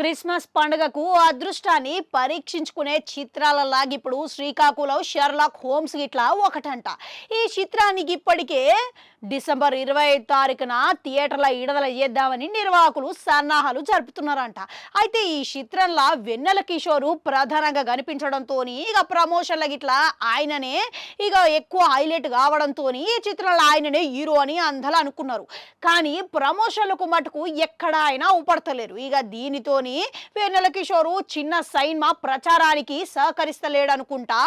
Christmas పండుగకు అదృష్టాన్ని పరీక్షించుకునే చిత్రాలలాగా ఇప్పుడు శ్రీకాకుళం షెర్లాక్ హోమ్స్ ఇట్లా ఒకటంట. ఈ చిత్రానికి ఇప్పటికే డిసెంబర్ 25 తారీఖున థియేటర్ల విడుదల చేద్దామని నిర్వాహకులు సన్నాహాలు జరుపుతున్నారంట. అయితే ఈ చిత్రంలో వెన్నెల కిషోరు ప్రధానంగా కనిపించడంతో ఇక ప్రమోషన్ల గిట్లా ఆయననే ఇక ఎక్కువ హైలైట్ కావడంతో ఈ చిత్రంలో ఆయననే హీరో అని అందరూ అనుకున్నారు. కానీ ప్రమోషన్లకు మటుకు ఎక్కడ ఆయన ఊపడతలేరు. ఇక దీనితో వెన్నెల కిషోరు చిన్న సైన్మా ప్రచారానికి సహకరిస్తలేడనుకుంటా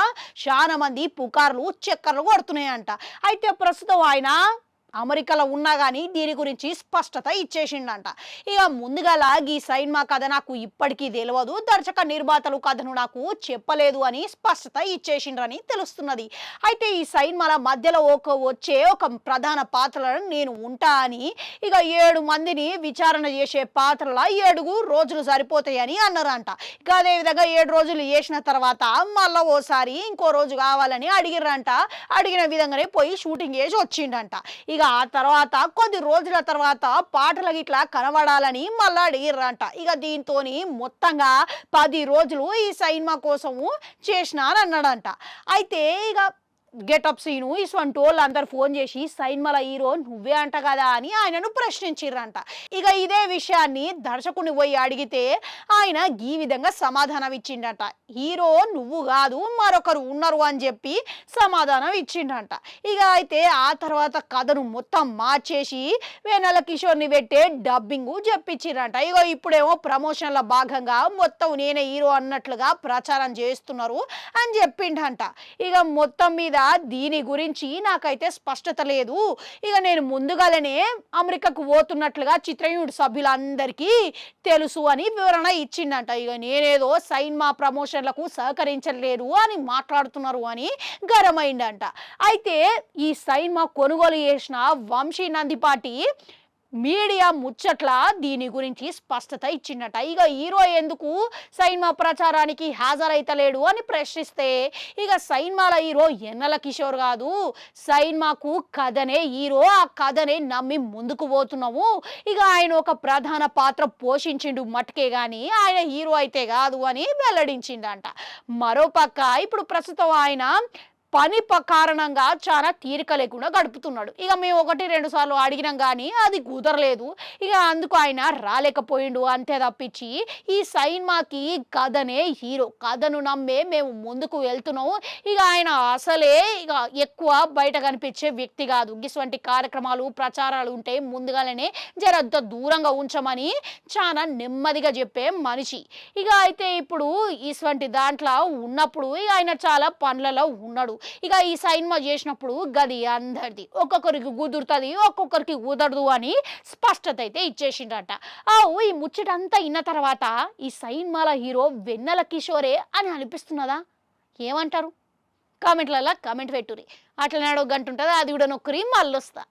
చాలా మంది పుకార్లు చక్కర్లు కొడుతున్నాయంట. అయితే ప్రస్తుతం ఆయన అమెరికాలో ఉన్నా కానీ దీని గురించి స్పష్టత ఇచ్చేసిండంట. ఇక ముందుగా ఈ సైన్మా కథ నాకు ఇప్పటికీ తెలియదు, దర్శక నిర్మాతలు కథను నాకు చెప్పలేదు అని స్పష్టత ఇచ్చేసిండ్రని తెలుస్తున్నది. అయితే ఈ సైన్మాల మధ్యలో వచ్చే ఒక ప్రధాన పాత్రలను నేను ఉంటా అని ఇక 7 మందిని విచారణ చేసే పాత్రల 7 రోజులు సరిపోతాయని అన్నారంట. ఇక అదేవిధంగా 7 రోజులు చేసిన తర్వాత మళ్ళీ ఓసారి ఇంకో రోజు కావాలని అడిగిర్రంట. అడిగిన విధంగానే పోయి షూటింగ్ చేసి వచ్చిండంట. ఇక ఆ తర్వాత కొద్ది రోజుల తర్వాత పాటల గిట్లా కనబడాలని మళ్ళా అడిగిర్రంట. ఇక దీంతో మొత్తంగా 10 రోజులు ఈ సైన్మా కోసము చేసినారన్నాడంట. అయితే ఇక గెటప్ సీను ఇటువంటి వాళ్ళు అందరు ఫోన్ చేసి సైన్మాల హీరో నువ్వే అంట కదా అని ఆయనను ప్రశ్నించిర్రంట. ఇక ఇదే విషయాన్ని దర్శకుని పోయి అడిగితే ఆయన ఈ విధంగా సమాధానం ఇచ్చిండట. హీరో నువ్వు కాదు మరొకరు ఉన్నారు అని చెప్పి సమాధానం ఇచ్చిండంట. ఇక అయితే ఆ తర్వాత కథను మొత్తం మార్చేసి వెన్నెల కిషోర్ని పెట్టే డబ్బింగ్ చెప్పించిర్రంట. ఇక ఇప్పుడేమో ప్రమోషన్ల భాగంగా మొత్తం నేనే హీరో అన్నట్లుగా ప్రచారం చేస్తున్నారు అని చెప్పిండంట. ఇక మొత్తం మీద దీని గురించి నాకైతే స్పష్టత లేదు. ఇక నేను ముందుగానే అమెరికాకు పోతున్నట్లుగా చిత్ర యూనిట్ సభ్యులందరికీ తెలుసు అని వివరణ ఇచ్చిండంట. ఇక నేనేదో సైన్మా ప్రమోషన్లకు సహకరించలేదు అని మాట్లాడుతున్నారు అని గరమైందంట. అయితే ఈ సైన్మా కొనుగోలు చేసిన వంశీ నందిపాటి మీడియా ముచ్చట్ల దీని గురించి స్పష్టత ఇచ్చిండట. ఇక హీరో ఎందుకు సైన్మా ప్రచారానికి హాజరైతలేడు అని ప్రశ్నిస్తే ఇక సైన్మాల హీరో వెన్నెల కిషోర్ కాదు, సైన్మాకు కథనే హీరో, ఆ కథనే నమ్మి ముందుకు పోతున్నాము. ఇక ఆయన ఒక ప్రధాన పాత్ర పోషించిండు మట్టుకే కానీ ఆయన హీరో అయితే కాదు అని వెల్లడించిండంట. మరోపక్క ఇప్పుడు ప్రస్తుతం ఆయన పని కారణంగా చాలా తీరిక లేకుండా గడుపుతున్నాడు. ఇక మేము 1-2 సార్లు అడిగినాం కానీ అది కుదరలేదు. ఇక అందుకు ఆయన రాలేకపోయిండు అంతే తప్పించి ఈ సైన్మాకి కథనే హీరో, కథను నమ్మే మేము ముందుకు వెళ్తున్నాము. ఇక ఆయన అసలే ఇక ఎక్కువ బయట కనిపించే వ్యక్తి కాదు. ఇటువంటి కార్యక్రమాలు ప్రచారాలు ఉంటే ముందుగానే జరంత దూరంగా ఉంచమని చాలా నెమ్మదిగా చెప్పే మనిషి. ఇక అయితే ఇప్పుడు ఇటువంటి దాంట్లో ఉన్నప్పుడు ఇక ఆయన చాలా పనులలో ఉన్నాడు. ఇక ఈ సైన్మా చేసినప్పుడు గది అందరిది, ఒక్కొక్కరికి కుదురుతుంది ఒక్కొక్కరికి కుదరదు అని స్పష్టత అయితే ఇచ్చేసిండట. ఈ ముచ్చటంతా ఇన్న తర్వాత ఈ సైన్మాల హీరో వెన్నెల కిషోరే అని అనిపిస్తున్నదా? ఏమంటారు? కామెంట్లలో కామెంట్ పెట్టుర్రి. అట్లనే 1 గంట ఉంటుంది, అది కూడా నొక్కరి మళ్ళొస్తా.